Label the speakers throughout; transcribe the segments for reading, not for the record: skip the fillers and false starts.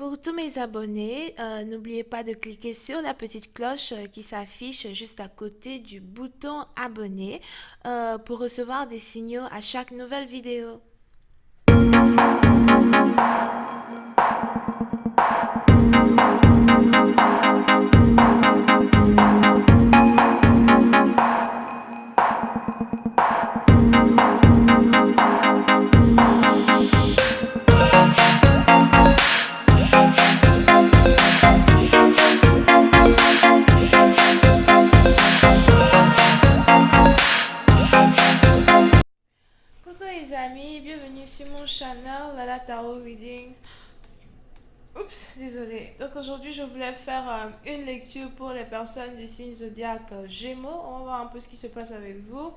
Speaker 1: Pour tous mes abonnés, n'oubliez pas de cliquer sur la petite cloche qui s'affiche juste à côté du bouton abonner pour recevoir des signaux à chaque nouvelle vidéo. Coucou les amis, bienvenue sur mon channel Lala Tarot Reading. Oups, désolé. Donc aujourd'hui, je voulais faire une lecture pour les personnes du signe zodiaque Gémeaux. On va voir un peu ce qui se passe avec vous.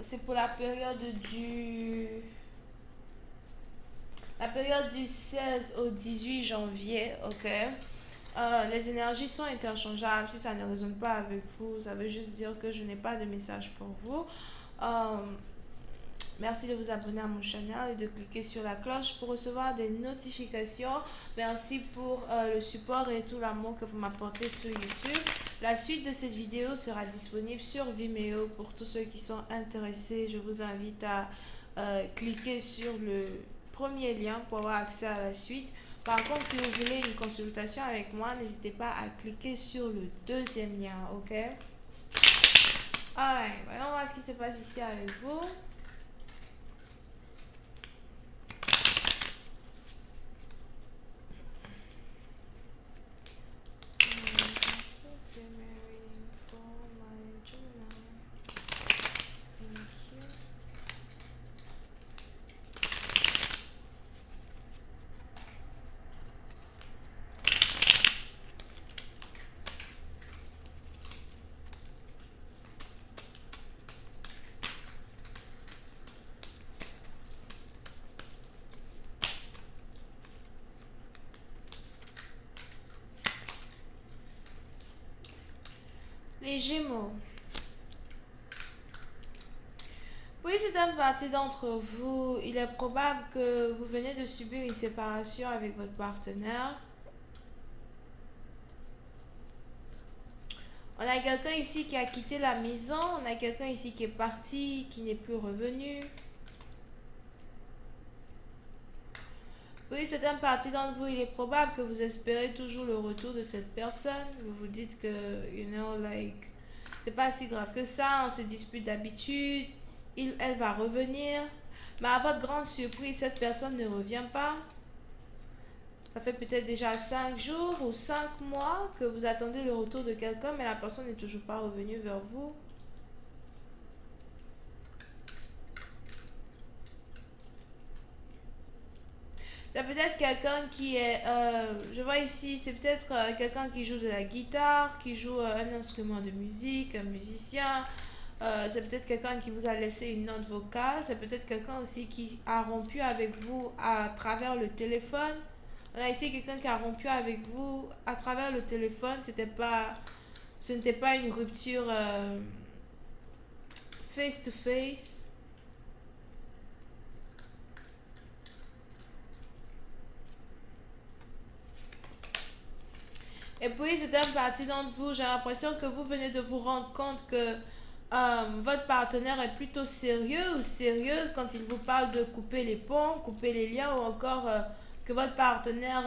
Speaker 1: C'est pour la période du 16 au 18 janvier, ok? Les énergies sont interchangeables. Si ça ne résonne pas avec vous, ça veut juste dire que je n'ai pas de message pour vous. Euh, Merci de vous abonner à mon channel et de cliquer sur la cloche pour recevoir des notifications. Merci pour le support et tout l'amour que vous m'apportez sur YouTube. La suite de cette vidéo sera disponible sur Vimeo pour tous ceux qui sont intéressés. Je vous invite à cliquer sur le premier lien pour avoir accès à la suite. Par contre, si vous voulez une consultation avec moi, n'hésitez pas à cliquer sur le deuxième lien, ok? Alright, voyons voir ce qui se passe ici avec vous. Les Gémeaux. Oui, c'est une partie d'entre vous. Il est probable que vous venez de subir une séparation avec votre partenaire. On a quelqu'un ici qui a quitté la maison. On a quelqu'un ici qui est parti, qui n'est plus revenu. Oui, c'est une partie d'entre vous. Il est probable que vous espérez toujours le retour de cette personne. Vous vous dites que, c'est pas si grave que ça. On se dispute d'habitude. Elle va revenir. Mais à votre grande surprise, cette personne ne revient pas. Ça fait peut-être déjà 5 jours ou 5 mois que vous attendez le retour de quelqu'un, mais la personne n'est toujours pas revenue vers vous. C'est peut-être quelqu'un qui est... je vois ici, c'est peut-être quelqu'un qui joue de la guitare, qui joue un instrument de musique, un musicien. C'est peut-être quelqu'un qui vous a laissé une note vocale. C'est peut-être quelqu'un aussi qui a rompu avec vous à travers le téléphone. On a ici quelqu'un qui a rompu avec vous à travers le téléphone. Ce n'était pas une rupture face to face. Et puis, c'est une partie d'entre vous, j'ai l'impression que vous venez de vous rendre compte que votre partenaire est plutôt sérieux ou sérieuse quand il vous parle de couper les ponts, couper les liens ou encore que votre partenaire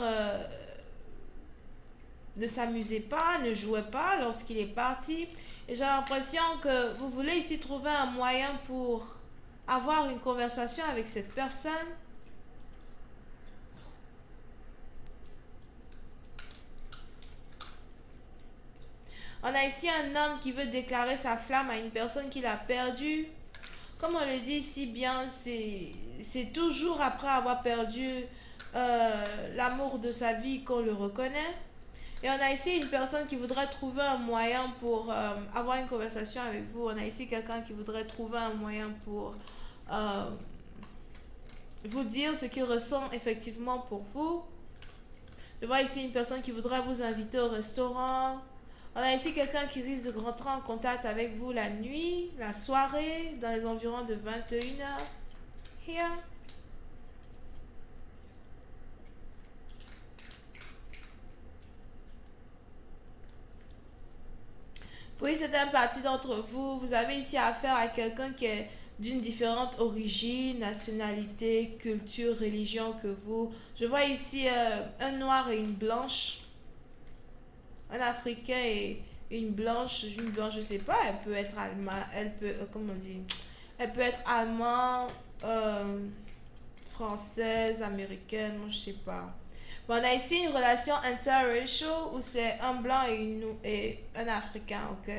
Speaker 1: ne s'amusait pas, ne jouait pas lorsqu'il est parti. Et j'ai l'impression que vous voulez ici trouver un moyen pour avoir une conversation avec cette personne. On a ici un homme qui veut déclarer sa flamme à une personne qu'il a perdue. Comme on le dit si bien, c'est toujours après avoir perdu l'amour de sa vie qu'on le reconnaît. Et on a ici une personne qui voudrait trouver un moyen pour avoir une conversation avec vous. On a ici quelqu'un qui voudrait trouver un moyen pour euh, vous dire ce qu'il ressent effectivement pour vous. Je vois ici une personne qui voudrait vous inviter au restaurant. On a ici quelqu'un qui risque de rentrer en contact avec vous la nuit, la soirée, dans les environs de 21h. Here. Oui, c'est un parti d'entre vous. Vous avez ici affaire à quelqu'un qui est d'une différente origine, nationalité, culture, religion que vous. Je vois ici un noir et une blanche, un africain et une blanche, je sais pas, elle peut être allemande, elle peut, comment on dit, elle peut être allemande, euh, française, américaine, moi je sais pas. Bon, on a ici une relation interracial où c'est un blanc et un africain, ok?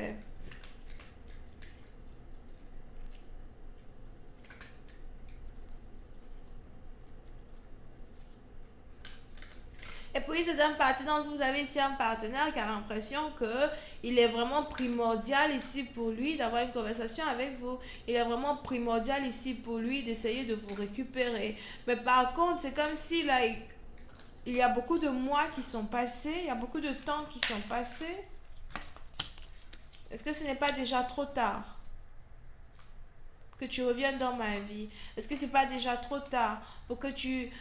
Speaker 1: Et puis, c'est un parti dont vous avez ici un partenaire qui a l'impression que il est vraiment primordial ici pour lui d'avoir une conversation avec vous. Il est vraiment primordial ici pour lui d'essayer de vous récupérer. Mais par contre, c'est comme si là, il y a beaucoup de mois qui sont passés, il y a beaucoup de temps qui sont passés. Est-ce que ce n'est pas déjà trop tard que tu reviennes dans ma vie? Est-ce que c'est pas déjà trop tard pour que tu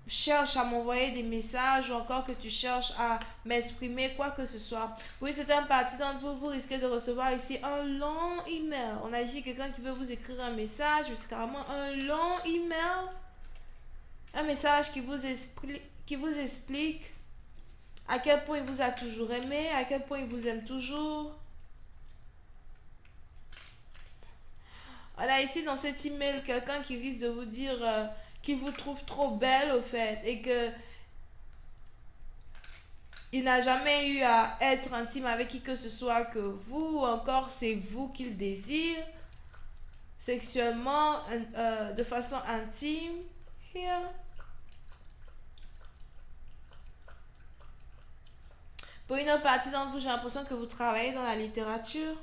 Speaker 1: cherches à m'envoyer des messages ou encore que tu cherches à m'exprimer quoi que ce soit? Oui, c'est un parti d'entre vous, vous risquez de recevoir ici un long email. On a ici quelqu'un qui veut vous écrire un message, mais c'est carrément un long email. Un message qui vous explique à quel point il vous a toujours aimé, à quel point il vous aime toujours. On a ici dans cet email quelqu'un qui risque de vous dire qu'il vous trouve trop belle au fait et que il n'a jamais eu à être intime avec qui que ce soit que vous, ou encore c'est vous qu'il désire sexuellement, de façon intime. Here. Pour une autre partie d'entre vous, j'ai l'impression que vous travaillez dans la littérature.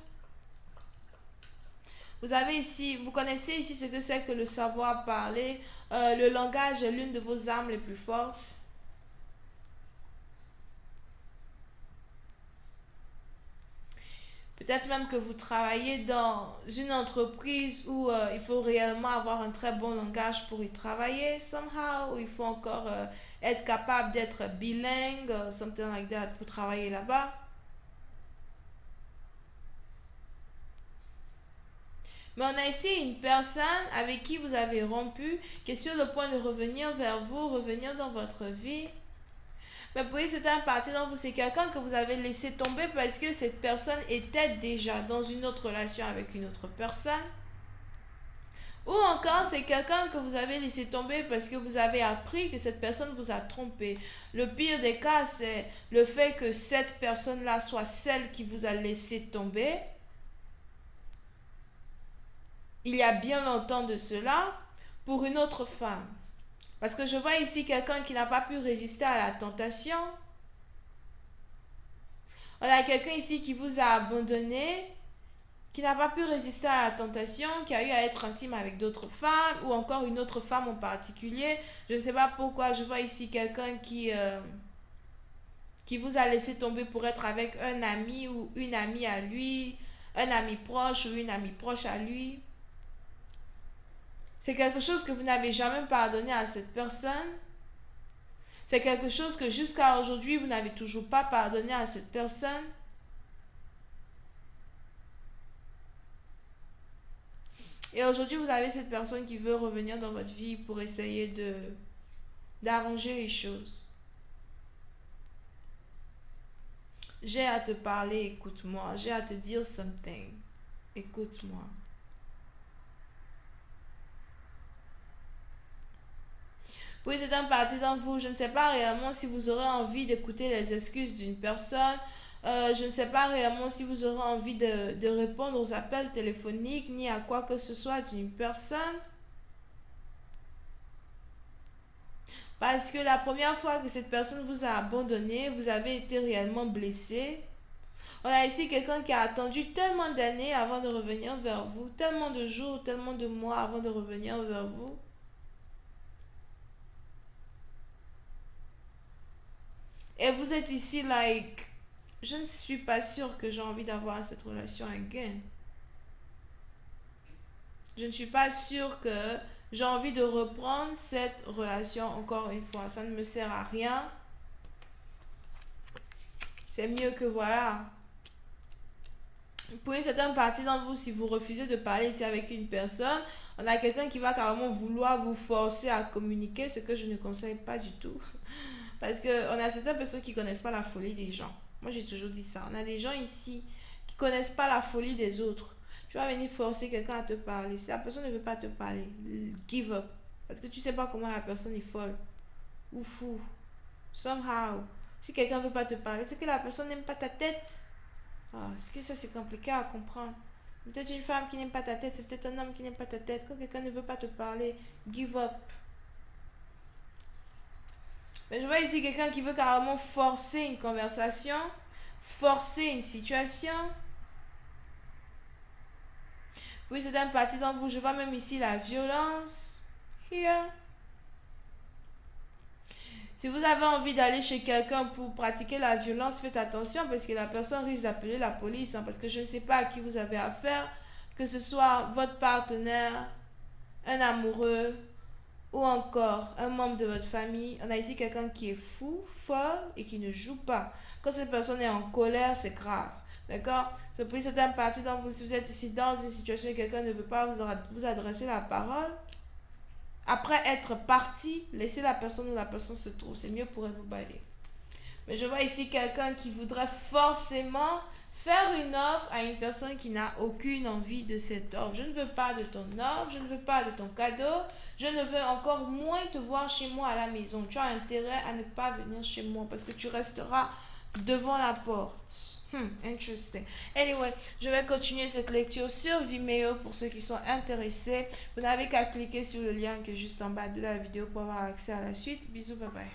Speaker 1: Vous avez ici, vous connaissez ici ce que c'est que le savoir parler. Le langage est l'une de vos armes les plus fortes. Peut-être même que vous travaillez dans une entreprise où il faut réellement avoir un très bon langage pour y travailler, somehow, où il faut encore être capable d'être bilingue, something like that, pour travailler là-bas. Mais on a ici une personne avec qui vous avez rompu, qui est sur le point de revenir vers vous, revenir dans votre vie. Mais pour c'est un parti dont vous, c'est quelqu'un que vous avez laissé tomber parce que cette personne était déjà dans une autre relation avec une autre personne. Ou encore, c'est quelqu'un que vous avez laissé tomber parce que vous avez appris que cette personne vous a trompé. Le pire des cas, c'est le fait que cette personne-là soit celle qui vous a laissé tomber. Il y a bien longtemps de cela, pour une autre femme. Parce que je vois ici quelqu'un qui n'a pas pu résister à la tentation. On a quelqu'un ici qui vous a abandonné, qui n'a pas pu résister à la tentation, qui a eu à être intime avec d'autres femmes, ou encore une autre femme en particulier. Je ne sais pas pourquoi je vois ici quelqu'un qui vous a laissé tomber pour être avec un ami ou une amie à lui, un ami proche ou une amie proche à lui. C'est quelque chose que vous n'avez jamais pardonné à cette personne. C'est quelque chose que jusqu'à aujourd'hui, vous n'avez toujours pas pardonné à cette personne. Et aujourd'hui, vous avez cette personne qui veut revenir dans votre vie pour essayer d'arranger les choses. J'ai à te parler, écoute-moi. J'ai à te dire something. Écoute-moi. Oui, c'est un parti d'entre vous. Je ne sais pas réellement si vous aurez envie d'écouter les excuses d'une personne. Je ne sais pas réellement si vous aurez envie de répondre aux appels téléphoniques ni à quoi que ce soit d'une personne. Parce que la première fois que cette personne vous a abandonné, vous avez été réellement blessé. On a ici quelqu'un qui a attendu tellement d'années avant de revenir vers vous, tellement de jours, tellement de mois avant de revenir vers vous. Et vous êtes ici, like, je ne suis pas sûre que j'ai envie d'avoir cette relation again. Je ne suis pas sûre que j'ai envie de reprendre cette relation encore une fois. Ça ne me sert à rien. C'est mieux que voilà. Pour une certaine partie d'entre vous, si vous refusez de parler ici avec une personne, on a quelqu'un qui va carrément vouloir vous forcer à communiquer, ce que je ne conseille pas du tout. Parce qu'on a certaines personnes qui ne connaissent pas la folie des gens. Moi, j'ai toujours dit ça. On a des gens ici qui ne connaissent pas la folie des autres. Tu vas venir forcer quelqu'un à te parler. Si la personne ne veut pas te parler, give up. Parce que tu ne sais pas comment la personne est folle ou fou. Somehow. Si quelqu'un ne veut pas te parler, c'est que la personne n'aime pas ta tête. Ah, est-ce que ça c'est compliqué à comprendre? Peut-être une femme qui n'aime pas ta tête, c'est peut-être un homme qui n'aime pas ta tête. Quand quelqu'un ne veut pas te parler, give up. Mais je vois ici quelqu'un qui veut carrément forcer une conversation, forcer une situation. Oui, c'est un parti dans vous. Je vois même ici la violence. Here. Si vous avez envie d'aller chez quelqu'un pour pratiquer la violence, faites attention parce que la personne risque d'appeler la police. Parce que je ne sais pas à qui vous avez affaire, que ce soit votre partenaire, un amoureux ou encore un membre de votre famille. On a ici quelqu'un qui est fou, folle et qui ne joue pas. Quand cette personne est en colère, c'est grave. D'accord? C'est pour certaines parties dont vous, si vous êtes ici dans une situation où quelqu'un ne veut pas vous adresser la parole, après être parti, laissez la personne où la personne se trouve. C'est mieux pour vous balayer. Mais je vois ici quelqu'un qui voudrait forcément faire une offre à une personne qui n'a aucune envie de cette offre. Je ne veux pas de ton offre, je ne veux pas de ton cadeau, je ne veux encore moins te voir chez moi à la maison. Tu as intérêt à ne pas venir chez moi parce que tu resteras devant la porte. Interesting. Anyway, je vais continuer cette lecture sur Vimeo pour ceux qui sont intéressés. Vous n'avez qu'à cliquer sur le lien qui est juste en bas de la vidéo pour avoir accès à la suite. Bisous, bye bye.